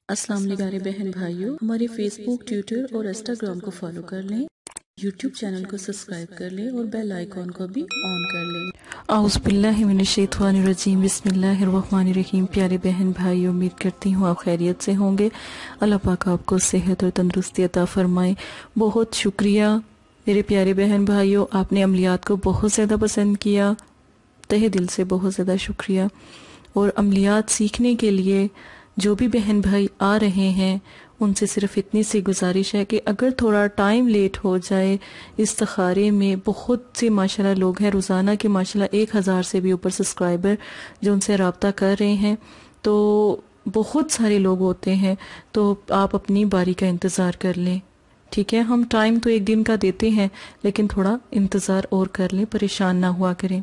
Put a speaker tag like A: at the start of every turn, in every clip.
A: السلام علیکم پیارے بہن بھائیوں، ہمارے فیس بک، ٹویٹر اور انسٹاگرام کو فالو کر لیں، یوٹیوب چینل کو سبسکرائب کر لیں اور بیل آئیکن کو بھی آن کر لیں۔
B: اعوذ باللہ من الشیطان الرجیم، بسم اللہ الرحمن الرحیم۔ پیارے بہن بھائی، امید کرتی ہوں آپ خیریت سے ہوں گے۔ اللہ پاک آپ کو صحت اور تندرستی عطا فرمائے۔ بہت شکریہ میرے پیارے بہن بھائیوں، آپ نے عملیات کو بہت زیادہ پسند کیا، تہہ دل سے بہت زیادہ شکریہ۔ اور عملیات سیکھنے کے لیے جو بھی بہن بھائی آ رہے ہیں ان سے صرف اتنی سی گزارش ہے کہ اگر تھوڑا ٹائم لیٹ ہو جائے، استخارے میں بہت سے ماشاءاللہ لوگ ہیں، روزانہ کے ماشاءاللہ 1000 سے بھی اوپر سبسکرائبر جو ان سے رابطہ کر رہے ہیں، تو بہت سارے لوگ ہوتے ہیں، تو آپ اپنی باری کا انتظار کر لیں، ٹھیک ہے؟ ہم ٹائم تو ایک دن کا دیتے ہیں، لیکن تھوڑا انتظار اور کر لیں، پریشان نہ ہوا کریں۔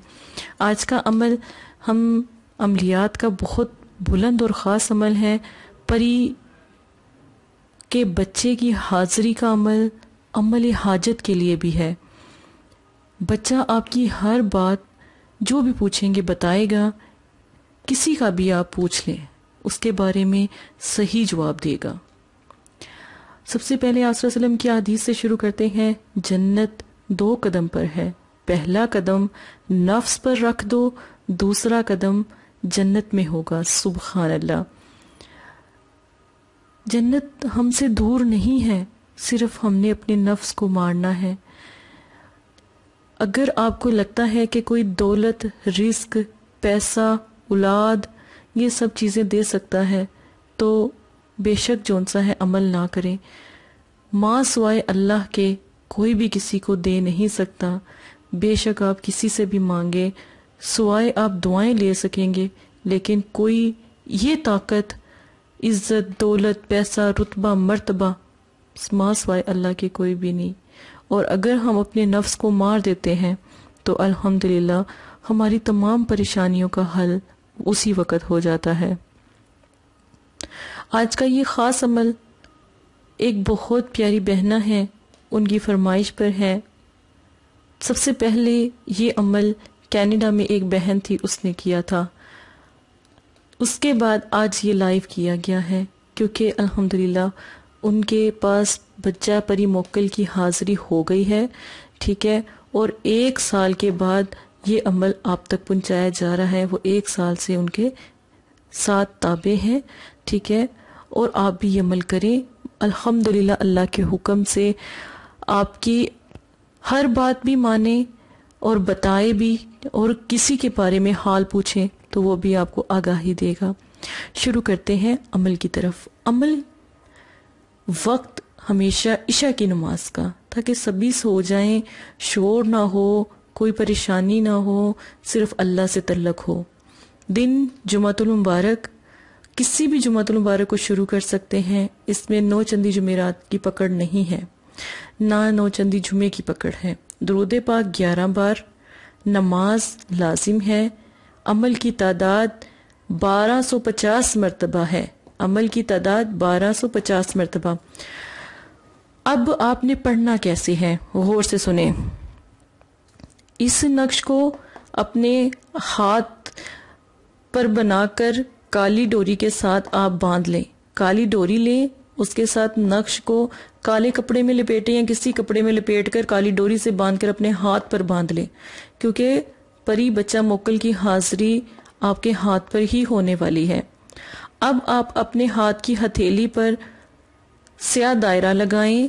B: آج کا عمل ہم عملیات کا بہت بلند اور خاص عمل ہے، پری کے بچے کی حاضری کا عمل، عمل حاجت کے لیے بھی ہے۔ بچہ آپ کی ہر بات جو بھی پوچھیں گے بتائے گا، کسی کا بھی آپ پوچھ لیں اس کے بارے میں صحیح جواب دے گا۔ سب سے پہلے آپ صلی اللہ علیہ وسلم کی حدیث سے شروع کرتے ہیں، جنت 2 قدم پر ہے، پہلا قدم نفس پر رکھ دو، دوسرا قدم جنت میں ہوگا۔ سبحان اللہ۔ جنت ہم سے دور نہیں ہے، صرف ہم نے اپنے نفس کو مارنا ہے۔ اگر آپ کو لگتا ہے کہ کوئی دولت، رزق، پیسہ، اولاد یہ سب چیزیں دے سکتا ہے تو بے شک جون سا ہے عمل نہ کریں۔ ماں سوائے اللہ کے کوئی بھی کسی کو دے نہیں سکتا، بے شک آپ کسی سے بھی مانگے، سوائے آپ دعائیں لے سکیں گے، لیکن کوئی یہ طاقت، عزت، دولت، پیسہ، رتبہ، مرتبہ ماں سوائے اللہ کے کوئی بھی نہیں۔ اور اگر ہم اپنے نفس کو مار دیتے ہیں تو الحمدللہ ہماری تمام پریشانیوں کا حل اسی وقت ہو جاتا ہے۔ آج کا یہ خاص عمل ایک بہت پیاری بہنہ ہے، ان کی فرمائش پر ہے۔ سب سے پہلے یہ عمل کینیڈا میں ایک بہن تھی، اس نے کیا تھا، اس کے بعد آج یہ لائیو کیا گیا ہے، کیونکہ الحمدللہ ان کے پاس بچہ پری موکل کی حاضری ہو گئی ہے، ٹھیک ہے؟ اور 1 سال کے بعد یہ عمل آپ تک پہنچایا جا رہا ہے۔ وہ 1 سال سے ان کے ساتھ تابع ہیں، ٹھیک ہے؟ اور آپ بھی یہ عمل کریں الحمدللہ، اللہ کے حکم سے آپ کی ہر بات بھی مانیں اور بتائے بھی، اور کسی کے بارے میں حال پوچھیں تو وہ بھی آپ کو آگاہی دے گا۔ شروع کرتے ہیں عمل کی طرف۔ عمل وقت ہمیشہ عشاء کی نماز کا، تاکہ سبھی سو جائیں، شور نہ ہو، کوئی پریشانی نہ ہو، صرف اللہ سے تعلق ہو۔ دن جمعۃ المبارک، کسی بھی جمعۃ المبارک کو شروع کر سکتے ہیں، اس میں 9 چندی جمعرات کی پکڑ نہیں ہے، نہ 9 چندی جمعے کی پکڑ ہے۔ درود پاک 11 بار، نماز لازم ہے، عمل کی تعداد 1250 مرتبہ ہے، عمل کی تعداد 1250 مرتبہ۔ اب آپ نے پڑھنا کیسے ہے، غور سے سنیں۔ اس نقش کو اپنے ہاتھ پر بنا کر کالی ڈوری کے ساتھ آپ باندھ لیں، کالی ڈوری لیں، اس کے ساتھ نقش کو کالے کپڑے میں لپیٹیں یا کسی کپڑے میں لپیٹ کر کالی ڈوری سے باندھ کر اپنے ہاتھ پر باندھ لیں، کیونکہ پری بچہ موکل کی حاضری آپ کے ہاتھ پر ہی ہونے والی ہے۔ اب آپ اپنے ہاتھ کی ہتھیلی پر سیاہ دائرہ لگائیں،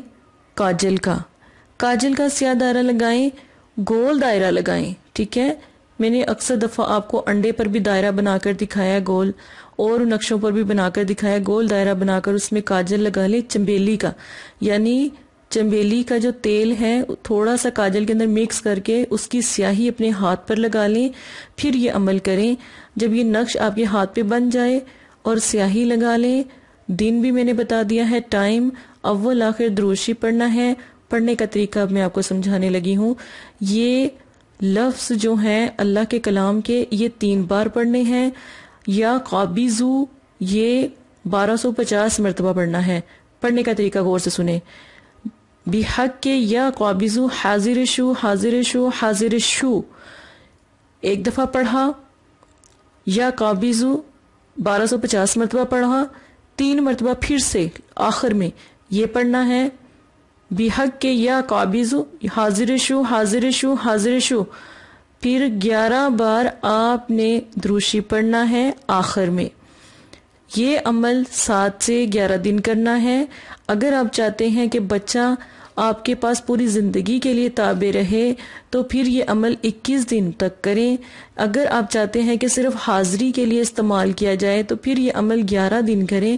B: کاجل کا سیاہ دائرہ لگائیں، گول دائرہ لگائیں، ٹھیک ہے؟ میں نے اکثر دفعہ آپ کو انڈے پر بھی دائرہ بنا کر دکھایا گول، اور نقشوں پر بھی بنا کر دکھایا گول دائرہ بنا کر اس میں کاجل لگا لیں چنبیلی کا، یعنی چنبیلی کا جو تیل ہے تھوڑا سا کاجل کے اندر مکس کر کے اس کی سیاہی اپنے ہاتھ پر لگا لیں، پھر یہ عمل کریں۔ جب یہ نقش آپ کے ہاتھ پہ بن جائے اور سیاہی لگا لیں، دن بھی میں نے بتا دیا ہے، ٹائم اول آخر دروشی پڑھنا ہے۔ پڑھنے کا طریقہ اب میں آپ کو سمجھانے لگی ہوں۔ یہ لفظ جو ہیں اللہ کے کلام کے، یہ 3 بار پڑھنے ہیں۔ یا قابضو، یہ 1250 مرتبہ پڑھنا ہے۔ پڑھنے کا طریقہ غور سے سنیں۔ بحق کے یا قابضو، حاضر شو، حاضر شو، حاضر شو، 1 دفعہ پڑھا۔ یا قابضو 1250 مرتبہ پڑھا۔ 3 مرتبہ پھر سے آخر میں یہ پڑھنا ہے بحق کے یا قابض حاضر شو حاضر شو حاضر شو. پھر 11 بار آپ نے دروشی پڑھنا ہے آخر میں. یہ عمل 7 سے 11 دن کرنا ہے. اگر آپ چاہتے ہیں کہ بچہ آپ کے پاس پوری زندگی کے لیے تابع رہے تو پھر یہ عمل 21 دن تک کریں. اگر آپ چاہتے ہیں کہ صرف حاضری کے لیے استعمال کیا جائے تو پھر یہ عمل 11 دن کریں.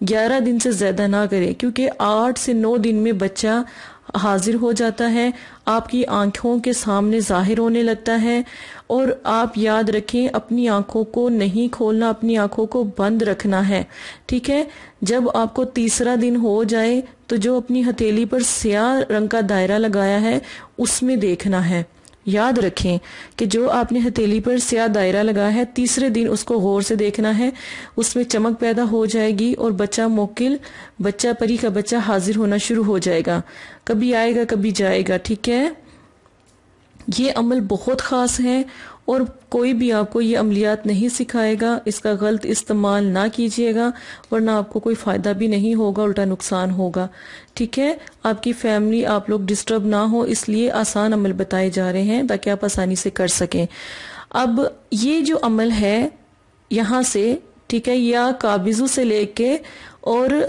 B: 11 دن سے زیادہ نہ کریں کیونکہ 8 سے 9 دن میں بچہ حاضر ہو جاتا ہے، آپ کی آنکھوں کے سامنے ظاہر ہونے لگتا ہے. اور آپ یاد رکھیں اپنی آنکھوں کو نہیں کھولنا، اپنی آنکھوں کو بند رکھنا ہے. ٹھیک ہے، جب آپ کو 3را دن ہو جائے تو جو اپنی ہتھیلی پر سیاہ رنگ کا دائرہ لگایا ہے اس میں دیکھنا ہے. یاد رکھیں کہ جو آپ نے ہتھیلی پر سیاہ دائرہ لگایا ہے 3رے دن اس کو غور سے دیکھنا ہے، اس میں چمک پیدا ہو جائے گی اور بچہ موکل، بچہ پری کا بچہ حاضر ہونا شروع ہو جائے گا. کبھی آئے گا کبھی جائے گا. ٹھیک ہے، یہ عمل بہت خاص ہے اور کوئی بھی آپ کو یہ عملیات نہیں سکھائے گا. اس کا غلط استعمال نہ کیجیے گا ورنہ آپ کو کوئی فائدہ بھی نہیں ہوگا، الٹا نقصان ہوگا. ٹھیک ہے، آپ کی فیملی آپ لوگ ڈسٹرب نہ ہو اس لیے آسان عمل بتائے جا رہے ہیں تاکہ آپ آسانی سے کر سکیں. اب یہ جو عمل ہے یہاں سے، ٹھیک ہے، یا قابضوں سے لے کے اور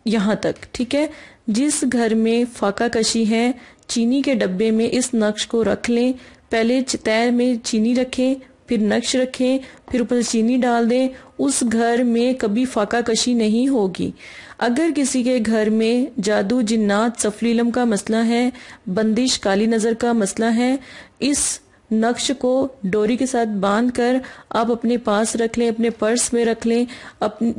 B: یہاں تک، ٹھیک ہے، جس گھر میں فاقہ کشی ہے چینی کے ڈبے میں اس نقش کو رکھ لیں. پہلے تہہ میں چینی رکھیں، پھر نقش رکھیں، پھر اوپر چینی ڈال دیں. اس گھر میں کبھی فاقہ کشی نہیں ہوگی. اگر کسی کے گھر میں جادو، جنات، سفلی علم کا مسئلہ ہے، بندش، کالی نظر کا مسئلہ ہے، اس نقش کو ڈوری کے ساتھ باندھ کر آپ اپنے پاس رکھ لیں، اپنے پرس میں رکھ لیں.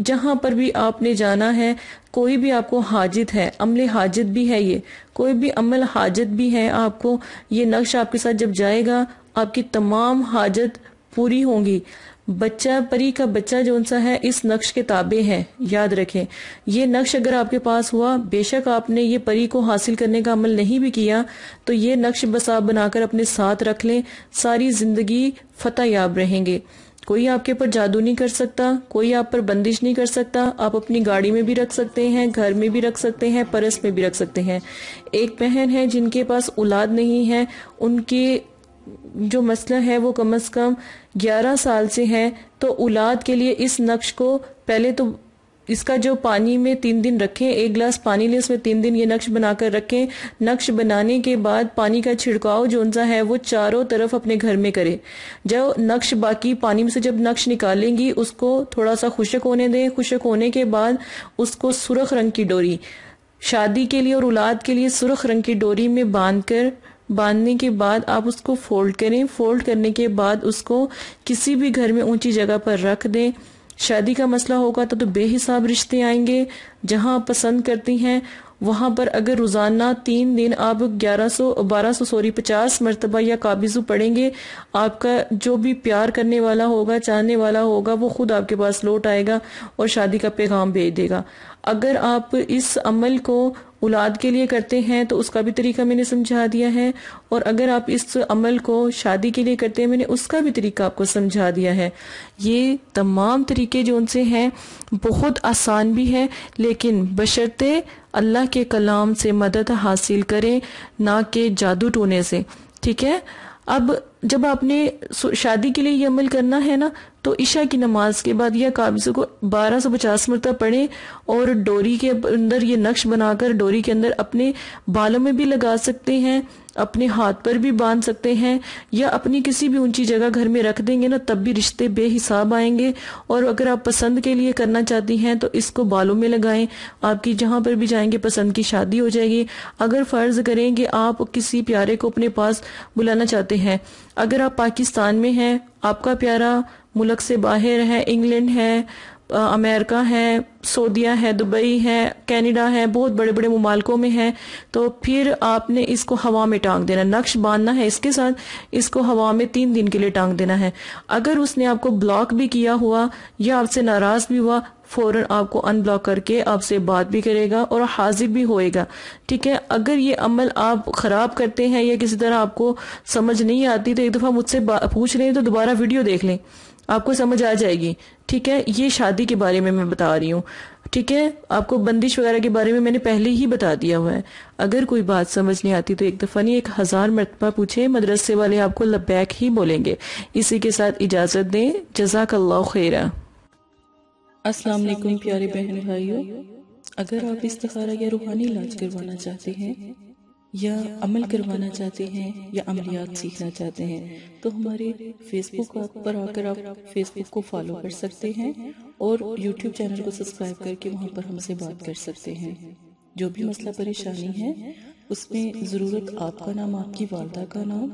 B: جہاں پر بھی آپ نے جانا ہے، کوئی بھی آپ کو حاجت ہے، عمل حاجت بھی ہے، یہ کوئی بھی عمل حاجت بھی ہے آپ کو، یہ نقش آپ کے ساتھ جب جائے گا آپ کی تمام حاجت پوری ہوں گی. بچہ پری کا بچہ جون سا ہے اس نقش کے تابع ہے. یاد رکھیں یہ نقش اگر آپ کے پاس ہوا، بے شک آپ نے یہ پری کو حاصل کرنے کا عمل نہیں بھی کیا تو یہ نقش بس آپ بنا کر اپنے ساتھ رکھ لیں، ساری زندگی فتح یاب رہیں گے. کوئی آپ کے اوپر جادو نہیں کر سکتا، کوئی آپ پر بندش نہیں کر سکتا. آپ اپنی گاڑی میں بھی رکھ سکتے ہیں، گھر میں بھی رکھ سکتے ہیں، پرس میں بھی رکھ سکتے ہیں. ایک بہن ہے جن کے پاس اولاد نہیں ہے، ان کے جو مسئلہ ہے وہ کم از کم 11 سال سے ہے، تو اولاد کے لیے اس نقش کو پہلے تو اس کا جو پانی میں 3 دن رکھیں، 1 گلاس پانی لیں، اس میں 3 دن یہ نقش بنا کر رکھیں. نقش بنانے کے بعد پانی کا چھڑکاؤ جو انسا ہے وہ چاروں طرف اپنے گھر میں کرے. جو نقش باقی پانی میں سے جب نقش نکالیں گی اس کو تھوڑا سا خشک ہونے دیں. خشک ہونے کے بعد اس کو سرخ رنگ کی ڈوری، شادی کے لیے اور اولاد کے لیے سرخ رنگ کی ڈوری میں باندھنے کے بعد آپ اس کو فولڈ کریں. فولڈ کرنے کے بعد اس کو کسی بھی گھر میں اونچی جگہ پر رکھ دیں. شادی کا مسئلہ ہوگا تو بے حساب رشتے آئیں گے. جہاں آپ پسند کرتی ہیں وہاں پر اگر روزانہ 3 دن آپ 50 مرتبہ یا قابضو پڑھیں گے، آپ کا جو بھی پیار کرنے والا ہوگا، چاہنے والا ہوگا، وہ خود آپ کے پاس لوٹ آئے گا اور شادی کا پیغام بھیج دے گا. اگر آپ اس عمل کو اولاد کے لیے کرتے ہیں تو اس کا بھی طریقہ میں نے سمجھا دیا ہے، اور اگر آپ اس عمل کو شادی کے لیے کرتے ہیں میں نے اس کا بھی طریقہ آپ کو سمجھا دیا ہے. یہ تمام طریقے جو ان سے ہیں بہت آسان بھی ہے، لیکن بشرطے اللہ کے کلام سے مدد حاصل کریں، نہ کہ جادو ٹونے سے. ٹھیک ہے، اب جب آپ نے شادی کے لیے یہ عمل کرنا ہے نا تو عشاء کی نماز کے بعد یہ قابضوں کو 1250 مرتبہ پڑھیں اور ڈوری کے اندر یہ نقش بنا کر ڈوری کے اندر اپنے بالوں میں بھی لگا سکتے ہیں، اپنے ہاتھ پر بھی باندھ سکتے ہیں، یا اپنی کسی بھی اونچی جگہ گھر میں رکھ دیں گے نا تب بھی رشتے بے حساب آئیں گے. اور اگر آپ پسند کے لیے کرنا چاہتی ہیں تو اس کو بالوں میں لگائیں، آپ کی جہاں پر بھی جائیں گے پسند کی شادی ہو جائے گی. اگر فرض کریں کہ آپ کسی پیارے کو اپنے پاس بلانا چاہتے ہیں، اگر آپ پاکستان میں ہیں، آپ کا پیارا ملک سے باہر ہے، انگلینڈ ہے، امریکہ ہے، سعودیہ ہے، دبئی ہے، کینیڈا ہے، بہت بڑے بڑے ممالکوں میں ہے، تو پھر آپ نے اس کو ہوا میں ٹانگ دینا. نقش باندھنا ہے اس کے ساتھ، اس کو ہوا میں 3 دن کے لیے ٹانگ دینا ہے. اگر اس نے آپ کو بلاک بھی کیا ہوا یا آپ سے ناراض بھی ہوا، فوراً آپ کو ان بلاک کر کے آپ سے بات بھی کرے گا اور حاضر بھی ہوئے گا. ٹھیک ہے، اگر یہ عمل آپ خراب کرتے ہیں یا کسی طرح آپ کو سمجھ نہیں آتی تو ایک دفعہ مجھ سے پوچھ لیں، تو دوبارہ ویڈیو دیکھ لیں. آپ کو سمجھ آ جائے گی. ٹھیک ہے, یہ شادی کے بارے میں بتا رہی ہوں. ٹھیک ہے, آپ کو بندش وغیرہ کے بارے میں میں نے پہلے ہی بتا دیا ہوا ہے. اگر کوئی بات سمجھ نہیں آتی تو ایک دفعہ نہیں 1000 مرتبہ پوچھیں, مدرسے والے آپ کو لبیک ہی بولیں گے. اسی کے ساتھ اجازت دیں. جزاک اللہ خیرہ.
A: السلام علیکم پیارے بہن بھائیوں. اگر آپ استخارہ یا روحانی علاج کروانا چاہتے ہیں یا عمل کروانا چاہتے ہیں یا عملیات سیکھنا چاہتے ہیں تو ہمارے فیس بک پر آ کر آپ فیس بک کو فالو کر سکتے ہیں اور یوٹیوب چینل کو سبسکرائب کر کے وہاں پر ہم سے بات کر سکتے ہیں. جو بھی مسئلہ پریشانی ہے اس میں ضرورت آپ کا نام, آپ کی والدہ کا نام,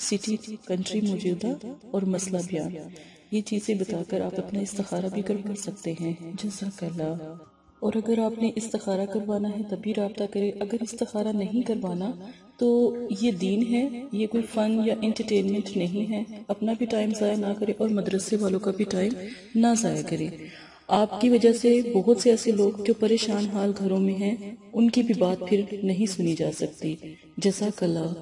A: سٹی, کنٹری موجودہ اور مسئلہ بیان, یہ چیزیں بتا کر آپ اپنا استخارہ بھی کروا سکتے ہیں. جزاک اللہ. اور اگر آپ نے استخارہ کروانا ہے تبھی رابطہ کرے. اگر استخارہ نہیں کروانا تو یہ دین ہے, یہ کوئی فن یا انٹرٹینمنٹ نہیں ہے. اپنا بھی ٹائم ضائع نہ کرے اور مدرسے والوں کا بھی ٹائم نہ ضائع کرے. آپ کی وجہ سے بہت سے ایسے لوگ جو پریشان حال گھروں میں ہیں ان کی بھی بات پھر نہیں سنی جا سکتی. جزاک اللہ.